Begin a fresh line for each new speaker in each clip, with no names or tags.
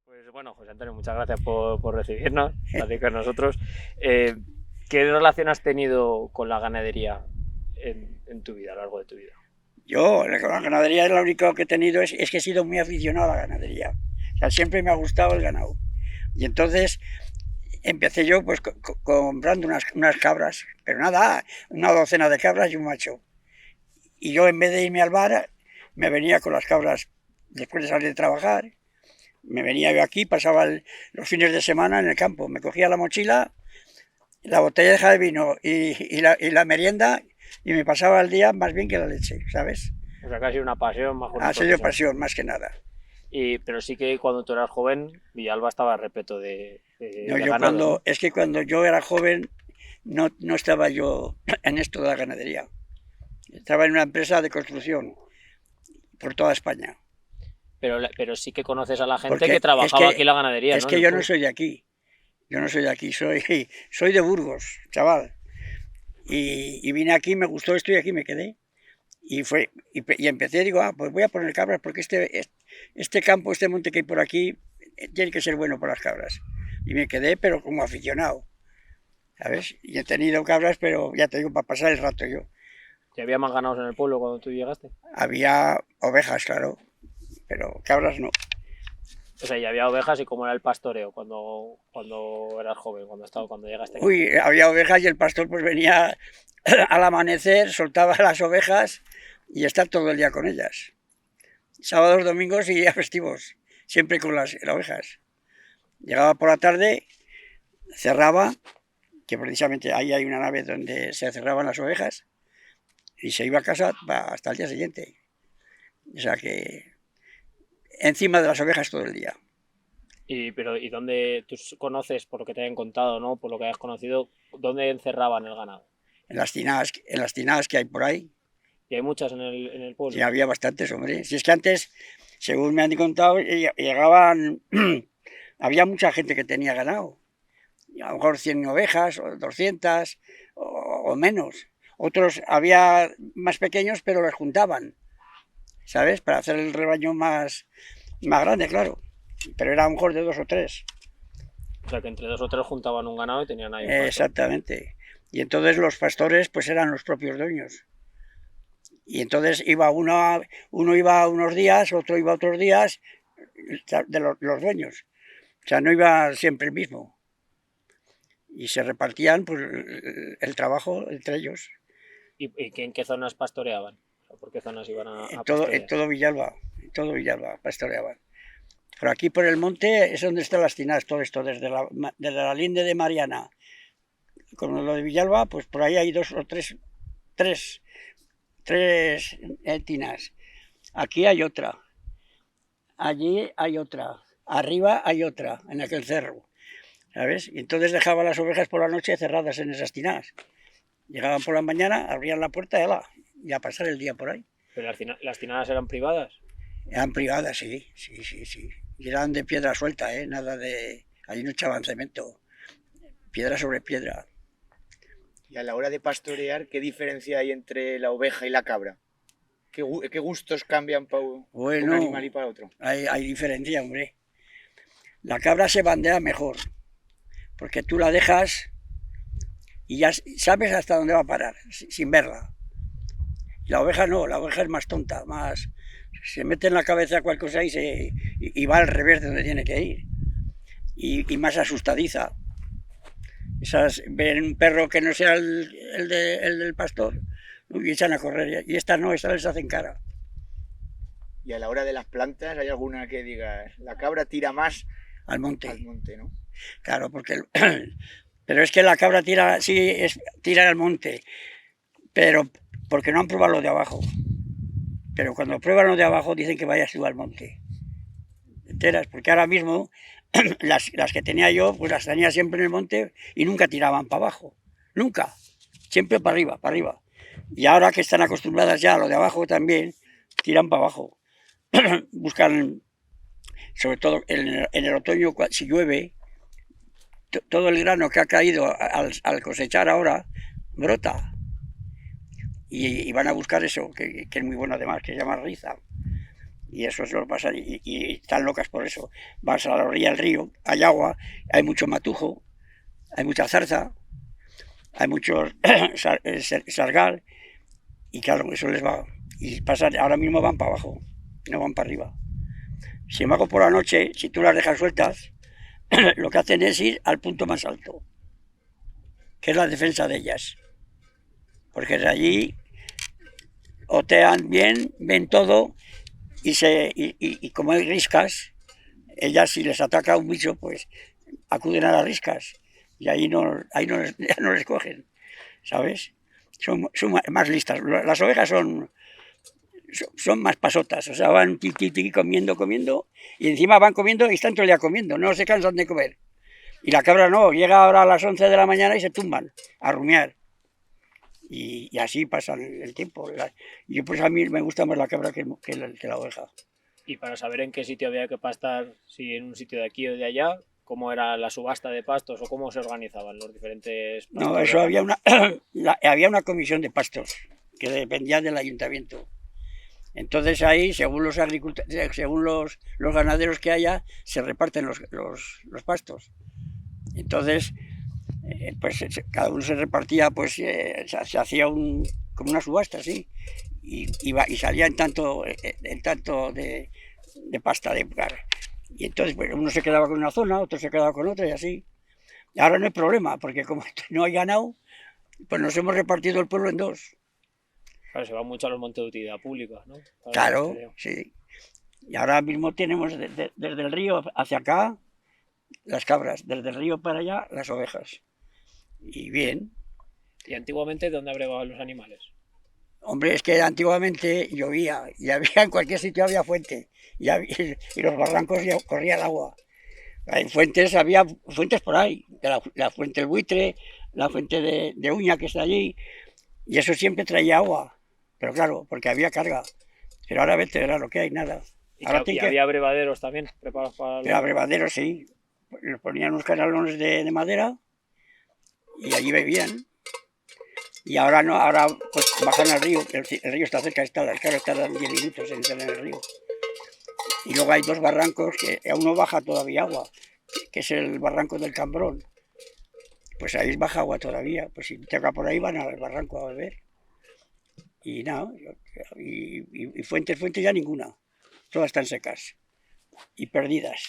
Pues bueno, José Antonio, muchas gracias por recibirnos, así con nosotros. ¿Qué relación has tenido con la ganadería en tu vida, a lo largo de tu vida?
Yo, la ganadería es lo único que he tenido, es que he sido muy aficionado a la ganadería. O sea, siempre me ha gustado el ganado. Y entonces empecé yo pues comprando unas cabras, pero nada, una docena de cabras y un macho. Y yo en vez de irme al bar, me venía con las cabras después de salir de trabajar. Me venía yo aquí, pasaba los fines de semana en el campo. Me cogía la mochila, la botella de vino y la merienda y me pasaba el día más bien que la leche, ¿sabes?
O sea, casi una pasión más que una
Ha sido
profesión.
pasión, más que nada.
Pero sí que cuando tú eras joven, Villalba estaba repleto
No,
de ganado, ¿no?
es que cuando yo era joven no estaba yo en esto de la ganadería. Estaba en una empresa de construcción por toda España.
Pero sí que conoces a la gente que
Porque
trabajaba aquí en la ganadería,
es
¿no? En
que
el
yo no
pueblo.
soy de aquí. Yo no soy de aquí, soy de Burgos, chaval. Y vine aquí, me gustó esto y aquí me quedé. Y empecé, digo, pues voy a poner cabras porque este campo, este monte que hay por aquí, tiene que ser bueno por las cabras. Y me quedé, pero como aficionado, ¿sabes? Y he tenido cabras, pero ya te digo, para pasar el rato yo.
¿Y había más ganados en el pueblo cuando tú llegaste?
Había ovejas, claro, pero cabras no.
O sea, y había ovejas y cómo era el pastoreo cuando eras joven, cuando llegaste aquí.
Uy, había ovejas y el pastor pues venía al amanecer, soltaba las ovejas y estar todo el día con ellas. Sábados, domingos y días festivos, siempre con las ovejas. Llegaba por la tarde, cerraba, que precisamente ahí hay una nave donde se cerraban las ovejas, y se iba a casa hasta el día siguiente. O sea que encima de las ovejas todo el día.
¿Y dónde tú conoces, por lo que te hayan contado, ¿no? Por lo que hayas conocido, dónde encerraban el ganado?
En las tinadas que hay por ahí,
Y hay muchas en el
sí
pueblo.
había bastantes, hombre. Si es que antes, según me han contado, llegaban, había mucha gente que tenía ganado. A lo mejor 100 ovejas, o 200, o menos. Otros había más pequeños, pero los juntaban, ¿sabes? Para hacer el rebaño más grande, claro. Pero era a lo mejor de dos o tres.
O sea, que entre dos o tres juntaban un ganado y tenían ahí un pastor.
Exactamente. Y entonces los pastores pues eran los propios dueños. Y entonces uno iba unos días, otro iba otros días, de los dueños. O sea, no iba siempre el mismo. Y se repartían pues, el trabajo entre ellos.
¿Y en qué zonas pastoreaban? O sea, ¿por qué zonas iban
En
a
todo,
pastorear?
En todo Villalba pastoreaban. Por aquí, por el monte, es donde están las tinas, todo esto, desde la linde de Mariana, con lo de Villalba, pues por ahí hay dos o tres, tres tinas. Aquí hay otra, allí hay otra, arriba hay otra, en aquel cerro, ¿sabes? Y entonces dejaba las ovejas por la noche cerradas en esas tinas. Llegaban por la mañana, abrían la puerta y a pasar el día por ahí.
¿Pero las tinadas eran privadas?
Eran privadas, sí, sí, sí, sí. Y eran de piedra suelta, ¿eh? Nada de... Allí no echaban cemento, piedra sobre piedra.
Y a la hora de pastorear, ¿qué diferencia hay entre la oveja y la cabra? ¿Qué gustos cambian para un animal y
Bueno,
para otro?
hay diferencia, hombre. La cabra se bandea mejor, porque tú la dejas y ya sabes hasta dónde va a parar, sin verla. La oveja no, la oveja es más tonta, más se mete en la cabeza cualquier cosa y va al revés de donde tiene que ir. Y más asustadiza. Esas ven un perro que no sea el del pastor y echan a correr. Y esta no, esta les hacen cara.
Y a la hora de las plantas, ¿hay alguna que diga, la cabra tira más
Al
al
monte?
monte, ¿no?
Claro, pero es que la cabra tira, sí, tira al monte, pero porque no han probado lo de abajo. Pero cuando prueban lo de abajo dicen que vayas tú al monte. Enteras, porque ahora mismo las que tenía yo, pues las tenía siempre en el monte y nunca tiraban para abajo. Nunca. Siempre para arriba, para arriba. Y ahora que están acostumbradas ya a lo de abajo también, tiran para abajo. Buscan, sobre todo en el otoño, si llueve, todo el grano que ha caído al cosechar ahora brota. Y van a buscar eso, que es muy bueno además, que se llama riza. y eso es lo que pasa, y están locas por eso. Vas a la orilla del río, hay agua, hay mucho matujo, hay mucha zarza, hay mucho sargal, y claro, eso les va. Y pasan, ahora mismo van para abajo, no van para arriba. Sin embargo, por la noche, si tú las dejas sueltas, lo que hacen es ir al punto más alto, que es la defensa de ellas. Porque de allí otean bien, ven todo, y como hay riscas, ellas si les ataca un bicho, pues acuden a las riscas, y ahí ya no les cogen, ¿sabes? Son más listas. Las ovejas son más pasotas, o sea, van tiqui, comiendo, y encima van comiendo y están todo el día comiendo, no se cansan de comer. Y la cabra no, llega ahora a las 11 de la mañana y se tumban a rumiar. Y así pasa el tiempo. Y pues a mí me gusta más la cabra que la oveja.
Y para saber en qué sitio había que pastar, si en un sitio de aquí o de allá, cómo era la subasta de pastos o cómo se organizaban los diferentes pastos.
No, eso había había una comisión de pastos que dependía del ayuntamiento. Entonces ahí, según los agricultores, según los ganaderos que haya, se reparten los pastos. Entonces, pues cada uno se repartía, pues se hacía como una subasta, ¿sí? Y salía en tanto de pasta de buscar. Y entonces pues, uno se quedaba con una zona, otro se quedaba con otra y así. Y ahora no hay problema, porque como no hay ganado, pues nos hemos repartido el pueblo en dos.
Claro, se va mucho a los montes de utilidad pública, ¿no?
Claro, sí. Y ahora mismo tenemos desde el río hacia acá las cabras, desde el río para allá las ovejas. Y bien.
¿Y antiguamente dónde abrevaban los animales?
Hombre, es que antiguamente llovía y había en cualquier sitio había fuente y los barrancos corría el agua. Había fuentes por ahí, la fuente del Buitre, la fuente de Uña que está allí, y eso siempre traía agua. Pero claro, porque había carga. Pero ahora vete, verás lo que hay, nada.
¿Y había abrevaderos también preparados para...?
Pero abrevaderos, sí. Les ponían unos canalones de madera y allí bebían. Y ahora no, ahora pues bajan al río, el río está cerca, las cabras tardan 10 minutos en entrar en el río. Y luego hay dos barrancos que aún no baja todavía agua, que es el barranco del Cambrón. Pues ahí baja agua todavía, pues si toca por ahí van al barranco a beber. Y nada, y fuentes ya ninguna, todas están secas y perdidas.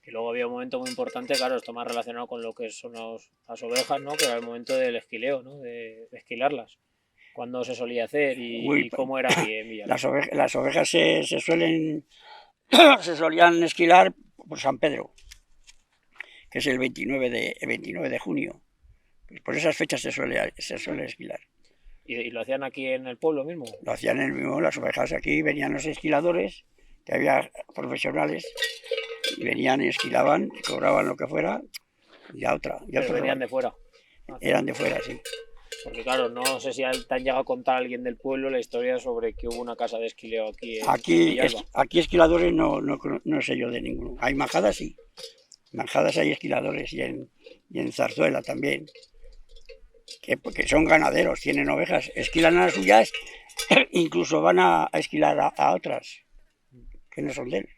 Y luego había un momento muy importante, claro, esto más relacionado con lo que son las ovejas, ¿no? Que era el momento del esquileo, ¿no? De esquilarlas. ¿Cuándo se solía hacer y cómo era aquí en Villalba?
Las ovejas se solían esquilar por San Pedro, que es el 29 de junio. Pues por esas fechas se suele esquilar.
¿Y lo hacían aquí en el pueblo mismo?
Lo hacían en el mismo, las ovejas aquí, venían los esquiladores, que había profesionales, y venían y esquilaban, cobraban lo que fuera, y a otra.
Pero venían de fuera.
Eran de fuera, sí.
Porque claro, no sé si te han llegado a contar a alguien del pueblo la historia sobre que hubo una casa de esquileo aquí en Villalba.
Aquí esquiladores no sé yo de ninguno. Hay majadas, sí. Majadas hay esquiladores y en Zarzuela también. Porque son ganaderos, tienen ovejas, esquilan a las suyas, incluso van a esquilar a otras que no son de él.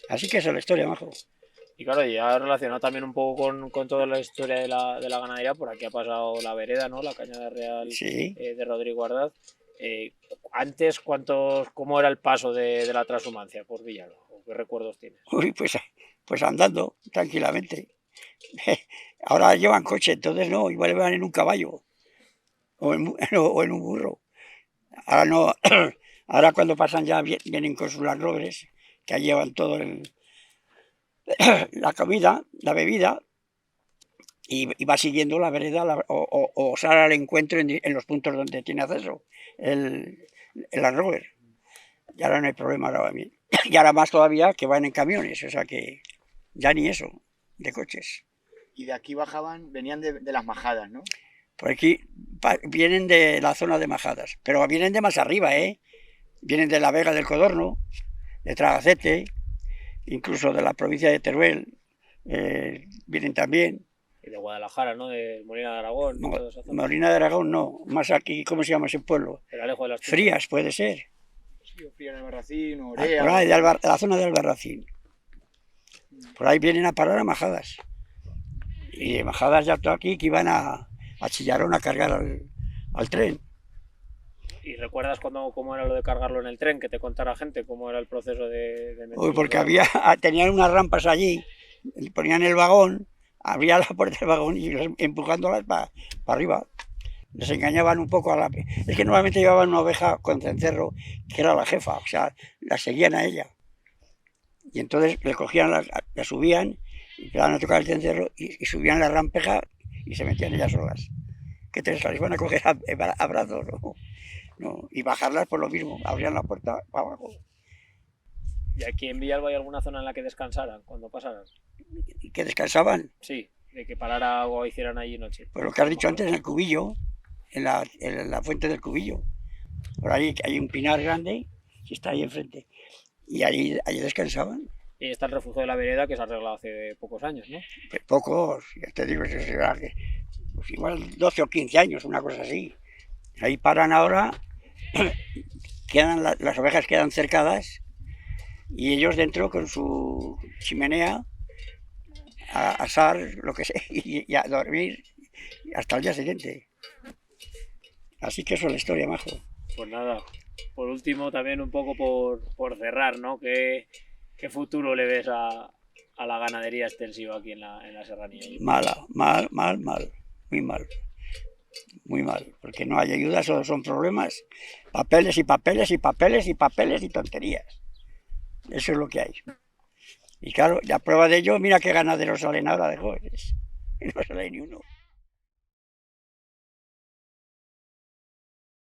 Así que esa es la historia, majo.
Y claro, ya relacionado también un poco con toda la historia de la ganadería, por aquí ha pasado la vereda, ¿no? La Cañada Real,
sí.
De Rodrigo Ardaz. Antes, ¿cómo era el paso de la transhumancia por Villalba? ¿Qué recuerdos tienes?
Uy, pues andando tranquilamente. Ahora llevan coche, entonces no, igual van en un caballo o en un burro. Ahora no, ahora cuando pasan ya vienen con sus Land Rovers, que llevan todo la comida, la bebida, y va siguiendo la vereda o sale al encuentro en los puntos donde tiene acceso el Land Rover. Y ahora no hay problema, ahora va bien. Y ahora más todavía que van en camiones, o sea que ya ni eso, de coches.
Y de aquí venían de las majadas, ¿no?
Por aquí vienen de la zona de majadas, pero vienen de más arriba, ¿eh? Vienen de la Vega del Codorno, de Tragacete, incluso de la provincia de Teruel, vienen también.
Y de Guadalajara, ¿no? De Molina de Aragón.
Molina de Aragón no, más aquí, ¿cómo se llama ese pueblo?
El Alejo de las
Frías, puede ser.
Río Frío en Albarracín,
Por
Orea.
ahí, de la zona de Albarracín. Por ahí vienen a parar a majadas. Y de majadas ya aquí que iban a Chillarón a cargar al tren.
¿Y recuerdas cómo era lo de cargarlo en el tren? Que te contara gente cómo era el proceso de
Uy, porque tenían unas rampas allí, ponían el vagón, abrían la puerta del vagón y empujándolas para arriba. Les engañaban un poco Es que normalmente llevaban una oveja con cencerro, que era la jefa, o sea, la seguían a ella. Y entonces le cogían, la subían, y empezaban a tocar el cencerro y subían la rampeja y se metían ellas solas. Que te las iban a coger a brazos, ¿no? No, y bajarlas por lo mismo, abrían la puerta para abajo.
¿Y aquí en Villalba hay alguna zona en la que descansaran cuando pasaras?
¿Y que descansaban?
Sí, de que parara o hicieran allí noche.
Pues lo que has dicho antes, en el Cubillo, en la fuente del Cubillo. Por ahí hay un pinar grande que está ahí enfrente. Y ahí descansaban.
Y está el refugio de la vereda que se ha arreglado hace pocos años, ¿no?
Pues pocos, ya te digo, pues igual 12 o 15 años, una cosa así. Ahí paran ahora, las ovejas quedan cercadas y ellos dentro con su chimenea a asar lo que sea y a dormir hasta el día siguiente. Así que eso es la historia, majo.
Pues nada, por último también un poco por cerrar, ¿no? ¿Qué futuro le ves a la ganadería extensiva aquí en la serranía?
Mala, mal, muy mal. Muy mal, porque no hay ayuda, solo son problemas, papeles y papeles y papeles y papeles y tonterías. Eso es lo que hay. Y claro, la prueba de ello, mira qué ganaderos salen ahora de jóvenes. No sale ni uno.